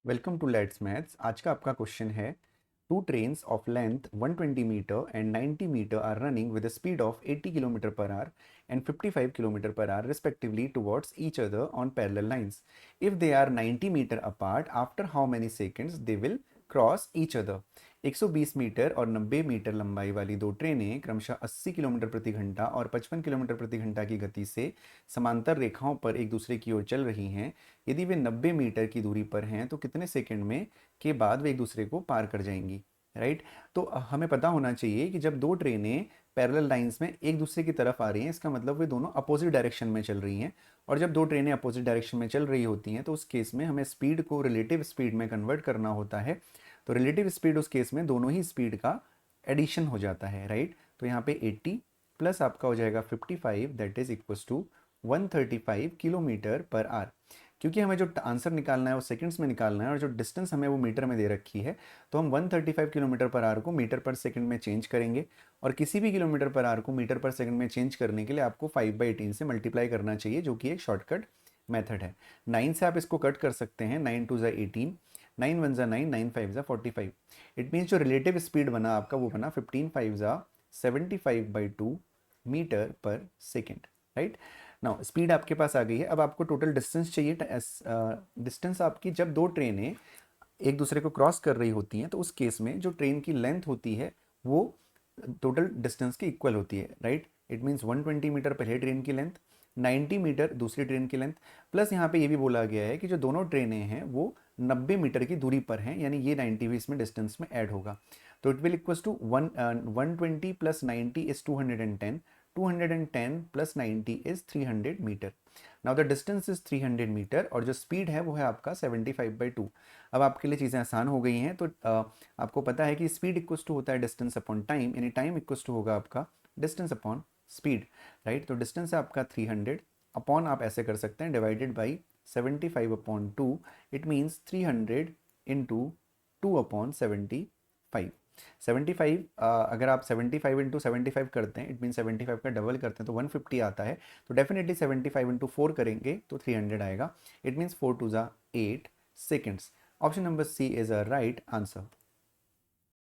Welcome to let's maths. आज का आपका क्वेश्चन है two trains of length 120 metre and 90 metre are running with a speed of 80 kilometre per hour and 55 kilometre per hour respectively towards each other on parallel lines. If they are 90 metre apart, after how many seconds they will cross each other. 120 metre और 90 metre लंबाई वाली दो ट्रेनें क्रमशः 80 kilometre प्रति घंटा और 55 kilometre प्रति घंटा की गति से समांतर रेखाओं पर एक दूसरे की ओर चल रही हैं। यदि वे 90 मीटर की दूरी पर हैं तो कितने सेकंड में के बाद वे एक दूसरे को पार कर जाएंगी। राइट। तो हमें पता होना चाहिए कि जब दो ट्रेनें पैरेलल लाइंस में एक दूसरे की तरफ आ रही हैं, इसका मतलब वे दोनों अपोजिट डायरेक्शन में चल रही हैं। और जब दो ट्रेनें अपोजिट डायरेक्शन में चल रही होती हैं तो उस केस में हमें स्पीड को रिलेटिव स्पीड में कन्वर्ट करना होता है। तो रिलेटिव स्पीड उस केस में दोनों ही स्पीड का एडिशन हो जाता है। राइट। तो यहाँ पे 80 प्लस आपका हो जाएगा 55, that is equals to 135 kilometre per hour. क्योंकि हमें जो आंसर निकालना है वो सेकंड्स में निकालना है और जो डिस्टेंस हमें वो मीटर में दे रखी है, तो हम 135 किलोमीटर पर आवर को मीटर पर सेकंड में चेंज करेंगे। और किसी भी किलोमीटर पर आवर को मीटर पर सेकंड में चेंज करने के लिए आपको 5/18 से मल्टीप्लाई करना चाहिए, जो कि एक शॉर्टकट मेथड है। 9 से आप इसको कट कर सकते हैं। 9 2 ज़ा 18, 9 1 ज़ा 9, 9 5 ज़ा 45। इट मीन्स जो रिलेटिव स्पीड बना आपका वो बना 15 5 ज़ा 75/2 मीटर पर सेकेंड। राइट। नाउ स्पीड आपके पास आ गई है। अब आपको टोटल डिस्टेंस चाहिए। डिस्टेंस आपकी जब दो ट्रेनें एक दूसरे को क्रॉस कर रही होती हैं तो उस केस में जो ट्रेन की लेंथ होती है वो टोटल डिस्टेंस के इक्वल होती है। राइट। इट मीन्स 120 मीटर पहले ट्रेन की लेंथ, 90 मीटर दूसरी ट्रेन की लेंथ, प्लस यहाँ पे ये भी बोला गया है कि जो दोनों ट्रेनें हैं वो 90 मीटर की दूरी पर हैं, यानी ये 90 भी इसमें डिस्टेंस में ऐड होगा। तो it will equals to 120 plus 90 is 210, 210 plus 90 is 300 metre. Now the distance is 300 metre और जो स्पीड है वो है आपका 75/2। अब आपके लिए चीज़ें आसान हो गई हैं। तो आपको पता है कि स्पीड इक्वल्स टू होता है डिस्टेंस अपॉन टाइम, यानी टाइम इक्वल्स टू होगा आपका डिस्टेंस अपॉन स्पीड। राइट। तो डिस्टेंस है आपका 300, अपॉन आप ऐसे कर सकते हैं divided by 75/2। It means 300 into 2/75। 75 अगर आप 75 इंटू 75 करते हैं, इट मीन 75 का डबल करते हैं तो 150 आता है। तो डेफिनेटली 75 इंटू 4 करेंगे तो 300 आएगा। इट मीन्स 4 2 ज़ा 8 seconds. Option number C is a right answer.